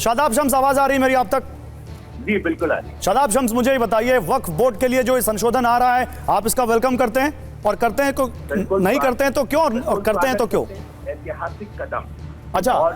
शादाब शम्स, आवाज आ रही है मेरी आप तक? जी बिल्कुल आ रही है। शादाब शम्स, मुझे ये बताइए, वक्फ बोर्ड के लिए जो ये संशोधन आ रहा है, आप इसका वेलकम करते हैं? और करते हैं तो नहीं करते हैं तो क्यों, और करते हैं तो क्यों? ऐतिहासिक कदम। अच्छा। और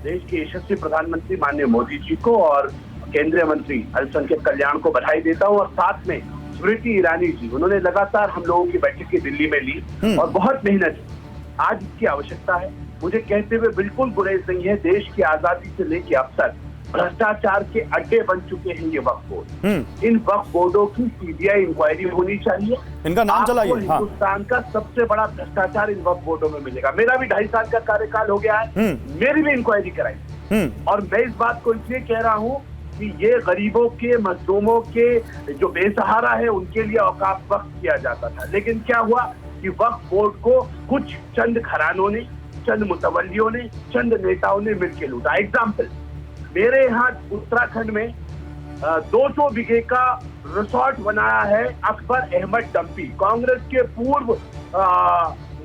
देश के यशस्वी प्रधानमंत्री माननीय मोदी जी को और केंद्रीय मंत्री अल्पसंख्यक कल्याण को बधाई देता हूँ। और साथ में स्मृति ईरानी जी, उन्होंने लगातार हम लोगों की बैठकें दिल्ली में ली और बहुत मेहनत की। आज इसकी आवश्यकता है। मुझे कहते हुए बिल्कुल गुरेज नहीं है, देश की आजादी से लेकर अब तक भ्रष्टाचार के अड्डे बन चुके हैं ये वक्फ बोर्ड। इन वक्फ बोर्डों की सीबीआई इंक्वायरी होनी चाहिए। इनका नाम चलाइए। हिंदुस्तान का सबसे बड़ा भ्रष्टाचार इन वक्फ बोर्डों में मिलेगा। मेरा भी 2.5 साल का कार्यकाल हो गया है, मेरी भी इंक्वायरी कराई। और मैं इस बात को इसलिए कह रहा हूँ कि ये गरीबों के, मजलूमों के, जो बेसहारा है, उनके लिए औकाफ वक्फ किया जाता था। लेकिन क्या हुआ कि वक्फ बोर्ड को कुछ चंद घरानों ने, चंद मुतवल्लियों ने, चंद नेताओं ने मिलकर लूटा। एग्जाम्पल, मेरे यहाँ उत्तराखंड में 200 बीघे का रिसोर्ट बनाया है अकबर अहमद डंपी, कांग्रेस के पूर्व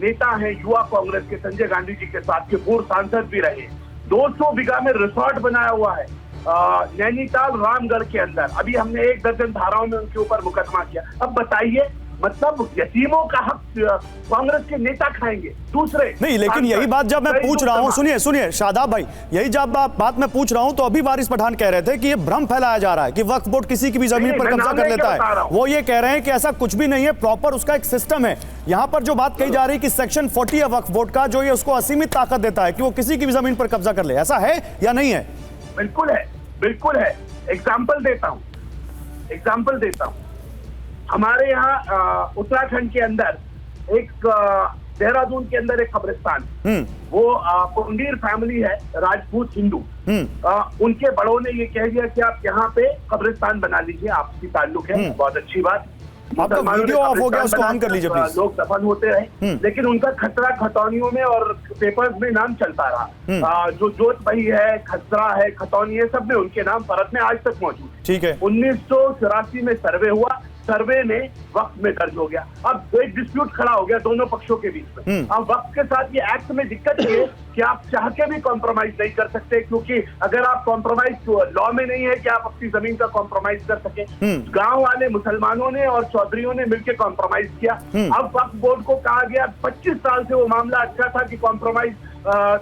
नेता हैं, युवा कांग्रेस के संजय गांधी जी के साथ के पूर्व सांसद भी रहे। 200 बीघा में रिसोर्ट बनाया हुआ है नैनीताल रामगढ़ के अंदर। अभी हमने 1 दर्जन धाराओं में उनके ऊपर मुकदमा किया। अब बताइए, मतलब यतीमों का हक कांग्रेस के नेता खाएंगे? दूसरे नहीं, लेकिन यही बात जब मैं पूछ रहा हूं, सुनिए शादाब भाई, यही जब बात मैं पूछ रहा हूं तो अभी वारिस पठान कह रहे थे कि ये भ्रम फैलाया जा रहा है कि वक्फ बोर्ड किसी की भी जमीन पर कब्जा कर लेता है। वो ये कह रहे हैं कि ऐसा कुछ भी नहीं है, प्रॉपर उसका एक सिस्टम है। यहाँ पर जो बात कही जा रही है कि सेक्शन 40 है वक्फ बोर्ड का, जो ये उसको असीमित ताकत देता है कि वो किसी की भी जमीन पर कब्जा कर ले, ऐसा है या नहीं है? बिल्कुल है, बिल्कुल है। एग्जाम्पल देता हूँ। हमारे यहाँ उत्तराखंड के अंदर एक देहरादून के अंदर एक कब्रिस्तान, वो पुंडीर फैमिली है, राजपूत हिंदू। उनके बड़ों ने ये कह दिया कि आप यहाँ पे कब्रिस्तान बना लीजिए, आपसी ताल्लुक है, बहुत अच्छी बात। आपका वीडियो ऑफ हो गया, उसको ऑन कर लीजिए प्लीज। लोग दफन होते रहे, लेकिन उनका खतरा खतौनियों में और पेपर्स में नाम चलता रहा। जो जोत भाई है, खसरा है, खतौनी है, सब में उनके नाम परत में आज तक मौजूद है। ठीक है। 1984 में सर्वे हुआ, सर्वे में वक्त में दर्ज हो गया। अब एक डिस्प्यूट खड़ा हो गया दोनों पक्षों के बीच में। अब वक्त के साथ ये एक्ट में दिक्कत ये है कि आप चाह के भी कॉम्प्रोमाइज नहीं कर सकते, क्योंकि अगर आप कॉम्प्रोमाइज लॉ में नहीं है कि आप अपनी जमीन का कॉम्प्रोमाइज कर सके। गांव वाले मुसलमानों ने और चौधरियों ने मिलकर कॉम्प्रोमाइज किया। अब वक्फ बोर्ड को कहा गया, 25 साल से वो मामला अच्छा था कि कॉम्प्रोमाइज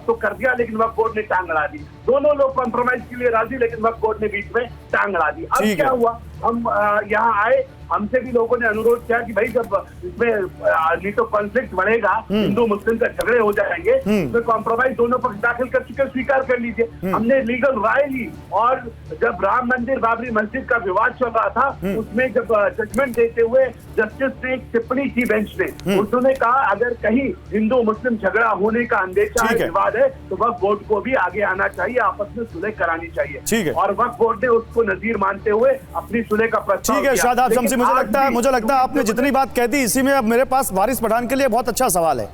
तो कर दिया, लेकिन वक्फ बोर्ड ने टांग अड़ा दी। दोनों लोग कॉम्प्रोमाइज के लिए राजी, लेकिन वक्फ बोर्ड ने बीच में टांग अड़ा दी। अब क्या हुआ, हम यहाँ आए, हमसे भी लोगों ने अनुरोध किया कि भाई जब इसमें नहीं तो कॉन्फ्लिक्ट बढ़ेगा, हिंदू मुस्लिम का झगड़े हो जाएंगे, इसमें कॉम्प्रोमाइज दोनों पक्ष दाखिल कर चुके, स्वीकार कर लीजिए। हमने लीगल राय ली, और जब राम मंदिर बाबरी मस्जिद का विवाद चल रहा था, उसमें जब जजमेंट देते हुए जस्टिस ने एक टिप्पणी की बेंच ने, उन्होंने कहा अगर कहीं हिंदू मुस्लिम झगड़ा होने का अंदेशा है, विवाद है, तो वक्फ बोर्ड को भी आगे आना चाहिए, आपस में सुलह करानी चाहिए। और वक्फ बोर्ड ने उसको नजीर मानते हुए अपनी सुलह का प्रस्ताव किया। शादाब शम्स, मुझे लगता है आपने जितनी बात कह दी, इसी में अब मेरे पास वारिस पठान के लिए बहुत अच्छा सवाल है।